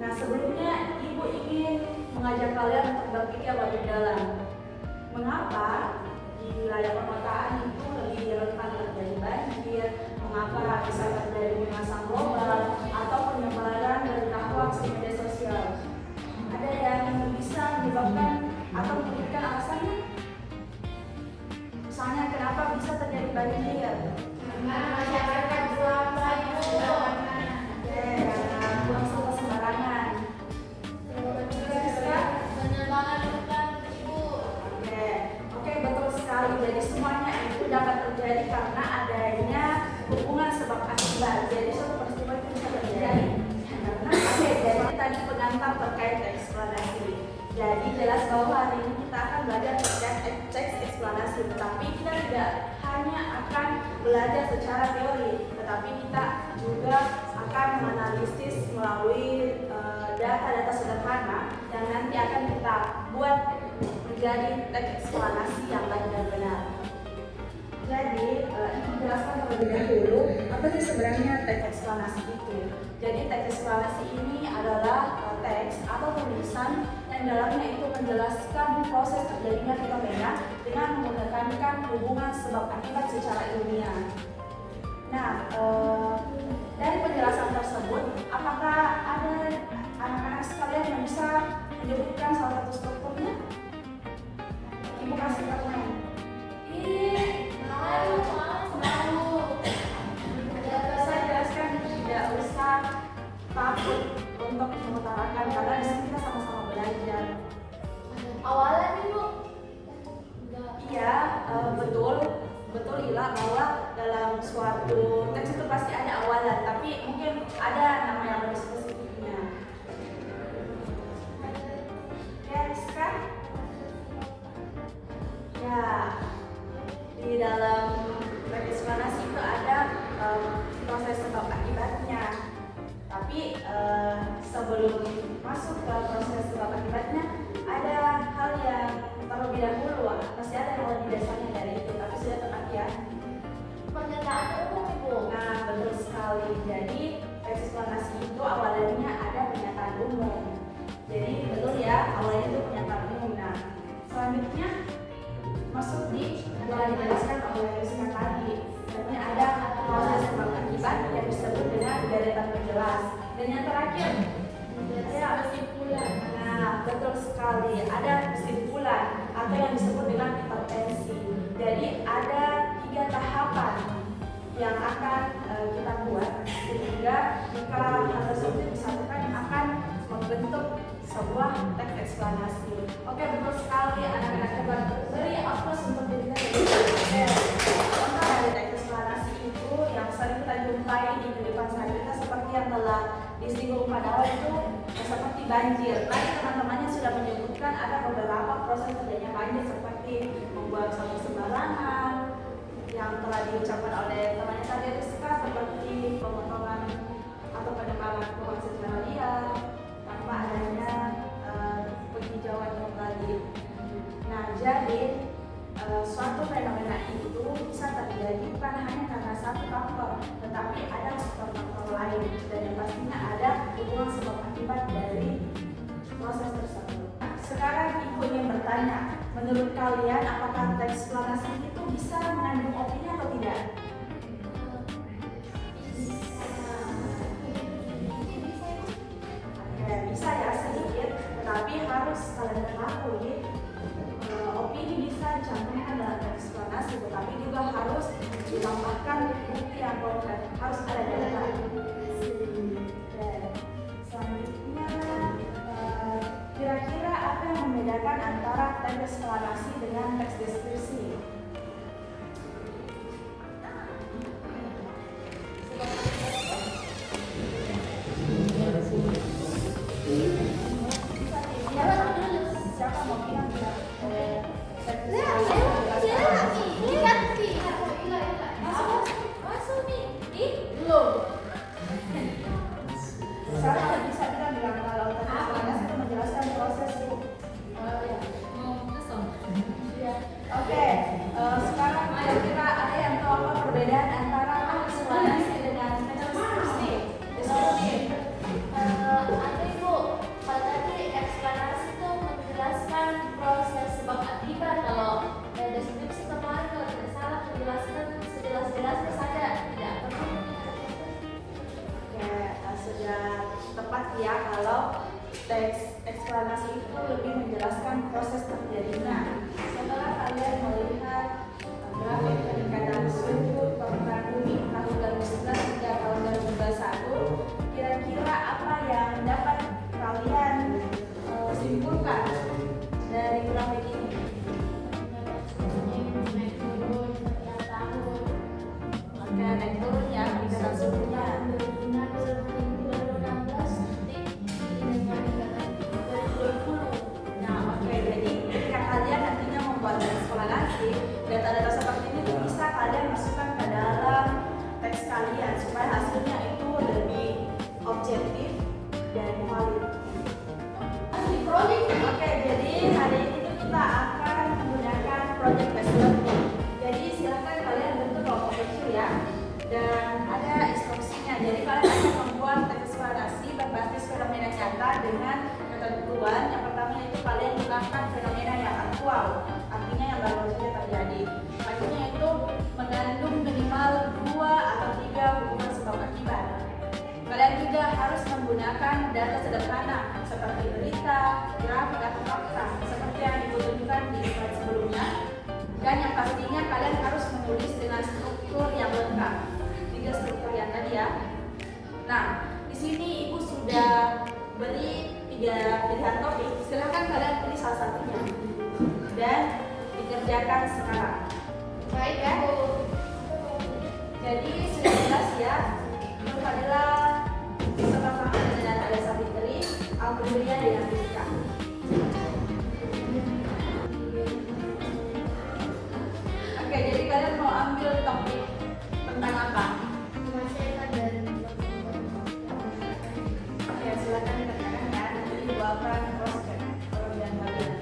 Nah, sebelumnya Ibu ingin mengajak kalian untuk berpikir lebih dalam. Mengapa di wilayah perkotaan itu lebih rentan terjadi banjir? Mengapa bisa terjadi pemanasan global atau penyebaran berita hoax di media sosial? Ada yang bisa menyebabkan atau memberikan alasannya? Misalnya, kenapa bisa terjadi banjir? Karena masyarakat buang sampah Buang sampah sembarangan. penebangan hutan, Ibu. Oke, betul sekali. Jadi semuanya itu dapat terjadi karena adanya hubungan sebab akibat. Jadi suatu peristiwa itu bisa terjadi karena jadi tadi pengantar terkait eksplanasi. Jadi jelas bahwa hari ini kita akan belajar terkait teks eksplanasi, tetapi kita tidak hanya akan belajar secara teori, tetapi kita juga akan menganalisis melalui data-data sederhana yang nanti akan kita buat menjadi teks eksplanasi yang baik dan benar. Jadi, ini menjelaskan terlebih dahulu apa sih sebenarnya teks eksplanasi itu. Jadi, teks eksplanasi ini adalah teks atau tulisan yang dalamnya itu menjelaskan proses terjadinya fenomena dengan menggunakan hubungan sebab akibat secara ilmiah. Nah, dari penjelasan tersebut, apakah ada anak-anak sekalian yang bisa menyebutkan salah satu strukturnya? Ibu kasih pertanyaan. Saya jelaskan, tidak usah takut untuk mengutarakan karena di sini kita sama-sama belajar. Awalan, Ibu. Iya, betul Ila, bahwa dalam suatu teks itu pasti ada awalan, tapi mungkin ada nama yang lebih spesifiknya. Ya, Rizka? Ya, di dalam teks eksplanasi itu ada proses sebab akibatnya. Tapi sebelum masuk ke proses sebab akibatnya, ada hal yang terlebih dahulu, pasti ada yang lebih dasarnya dari itu, tapi sudah tepat ya. Pernyataan umum, Ibu. Nah, betul sekali. Jadi teks eksplanasi itu awalnya ada pernyataan umum. Jadi betul ya, awalnya itu pernyataan umum. Nah, selanjutnya masuk di yang dijelaskan oleh Rizka tadi. Sebenarnya ada proses sebab akibat yang disebut dengan deretan penjelas. Dan yang terakhir ada kesimpulan. Nah, betul sekali. Ada kesimpulan atau yang disebut dengan hipertensi. Jadi ada 3 tahapan yang akan kita buat sehingga jika hal tersebut disatukan akan membentuk sebuah teks eksplanasi. Oke, betul sekali anak-anak, coba beri aplaus untuk diri kita. Contoh dari teks eksplanasi itu yang sering kita jumpai di kehidupan sehari-hari seperti yang telah disinggung pada awal itu seperti banjir. Tadi teman-temannya sudah menyebutkan ada beberapa proses terjadinya banjir seperti membuang sampah sembarangan yang telah diucapkan oleh temannya tadi Rizka, seperti pemotongan atau penebangan pohon secara liar tanpa adanya penghijauan kembali. Nah, jadi suatu fenomena itu bisa terjadi bukan hanya karena satu faktor, tetapi ada faktor-faktor lain dan yang pastinya ada hubungan sebab akibat dari proses tersebut. Sekarang Ibu ingin bertanya, menurut kalian apakah teks eksplanasi itu bisa mengandung opini atau tidak? Bisa ya sedikit, tetapi harus kalian ketahui opini bisa dicantumkan dalam teks eksplanasi, tetapi juga harus ditambahkan bukti yang konkret, harus ada data. Selanjutnya, kira-kira apa yang membedakan antara teks eksplanasi dengan teks deskripsi? Siapa mau bilang ya? Masuk nih. sudah tepat ya kalau teks eksplanasi itu lebih menjelaskan proses terjadinya. Setelah kalian melihat grafik peningkatan suhu permukaan bumi tahun 2011 hingga tahun 2021, kira-kira apa yang dapat kalian simpulkan dari grafik ini? Oke, naik turun ya peningkatan suhunya. Nah, oke, jadi ketika kalian nantinya membuat eksplanasi, data-data seperti ini tuh bisa kalian masukkan ke dalam teks kalian supaya hasilnya itu lebih objektif dan valid. Oke, jadi hari ini tuh kita akan menggunakan project based learning. Jadi silakan kalian bentuk kelompok kecil ya, dan ada instruksinya. Jadi kalian akan membuat teks eksplanasi berbasis fenomena nyata dengan ketentuan. Yang pertama itu kalian gunakan fenomena yang aktual, artinya yang baru saja terjadi. Artinya itu mengandung minimal 2 atau 3 hubungan sebab akibat. Kalian juga harus menggunakan data sederhana seperti berita, grafik atau fakta seperti yang ditunjukkan di slide sebelumnya. Dan yang pastinya kalian harus menulis dengan struktur yang lengkap. 3 struktur yang tadi ya. Nah, di sini Ibu sudah beri 3 pilihan topik. Silahkan kalian pilih salah satunya dan dikerjakan sekarang. Baik ya. Jadi sudah jelas ya. Nur Fadila bersama dengan Ada Savitri, Alhamdulillah dengan Rizka. Oke, jadi kalian mau ambil topik tentang apa? Oke, silakan dikerjakan ya. Nanti Ibu akan cross check pekerjaan kalian.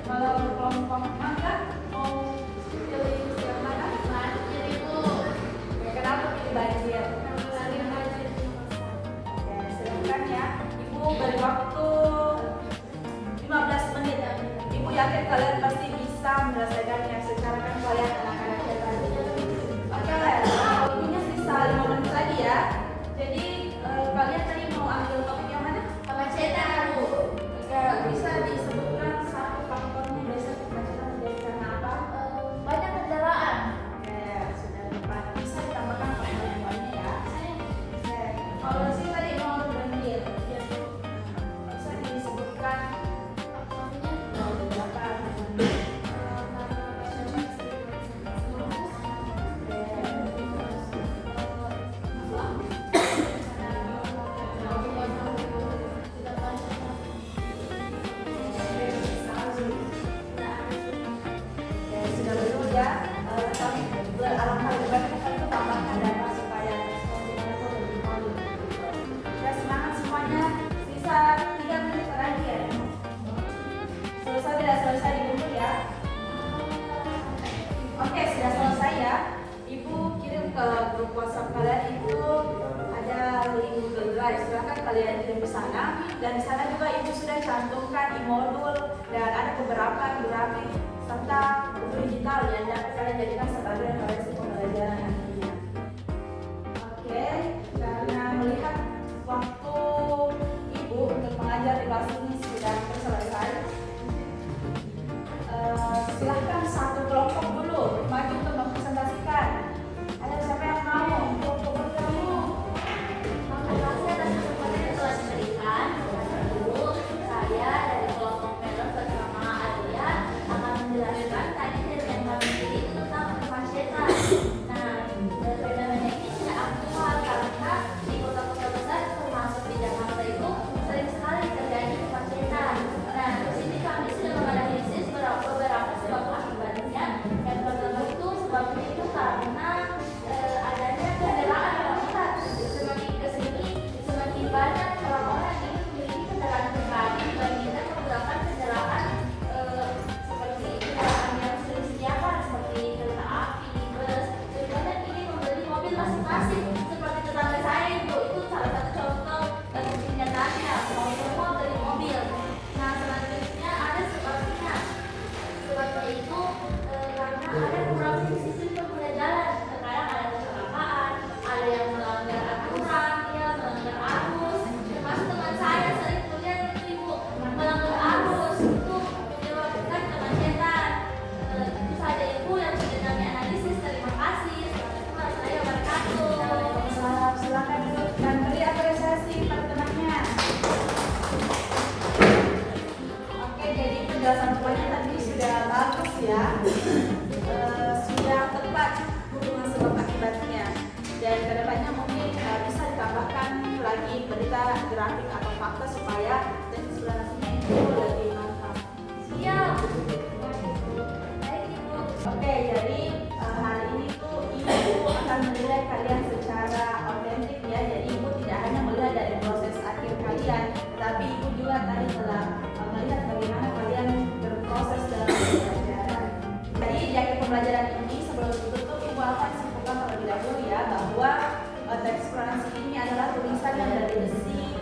Kalau kelompok mangga mau pilih yang mana? Oke, kenapa pilih banjir? Oke, silakan ya. Ibu beri waktu 15 menit. Ibu yakin kalian pasti bisa menyelesaikannya secara kan kalian anak-anak yang tadi. Oke, waktunya sisa 5 menit lagi ya. Jadi kalian tadi mau ambil topik yang mana? Oke, bisa disebutkan satu faktornya biasa kemacetan terjadi karena apa? Banyak kendaraan. Oke, sudah tepat. Bisa ditambahkan faktor yang lainnya ya. Oke, kalau sih tadi mau banjir, bisa disebutkan beberapa. Sudah betul ya, tapi alangkah lebih baik kita itu tambahkan data supaya respon kita itu lebih valid. Ya, semangat semuanya, sisa 3 menit terakhir. Selesai tidak selesai dikumpul ya. Oke, sudah selesai ya. Ibu kirim ke grup WhatsApp kalian itu ada link Google Drive. Silahkan kalian kirim ke sana. Dan di sana juga Ibu sudah cantumkan e-modul dan ada beberapa grafik serta buku digital yang dapat kalian jadikan sebagai referensi pembelajaran nantinya. Oke, karena melihat waktu Ibu untuk mengajar di kelas ini sudah selesai, silahkan satu kelompok dulu maju untuk mempresentasikan. Ada siapa yang mau untuk bertemu? Terima kasih atas kesempatan yang telah diberikan. Dulu saya dari kelompok Melon bersama Alia akan menjelaskan tadi dari yang kami pilih tentang kemacetan. Nah, grafik atau fakta supaya tes eksplanasinya itu lebih mantap. Siap. Baik Ibu. Oke, jadi hari ini tuh Ibu akan menilai kalian secara otentik ya. Jadi Ibu tidak hanya melihat dari proses akhir kalian, tapi Ibu juga tadi telah melihat bagaimana kalian berproses dalam pembelajaran. Jadi di akhir pembelajaran ini sebelum ditutup Ibu akan simpulkan terlebih dahulu ya bahwa teks eksplanasi ini adalah tulisan yang dari besi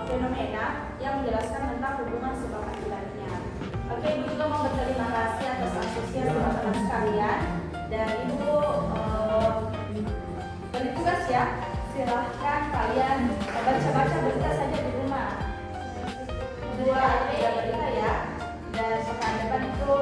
fenomena yang menjelaskan tentang hubungan sebab akibatnya. Oke, Ibu juga mau berterima kasih atas antusias teman-teman sekalian dan Ibu beri tugas ya, silahkan kalian baca-baca berita saja di rumah. 2 3 berita ya, dan pekan depan itu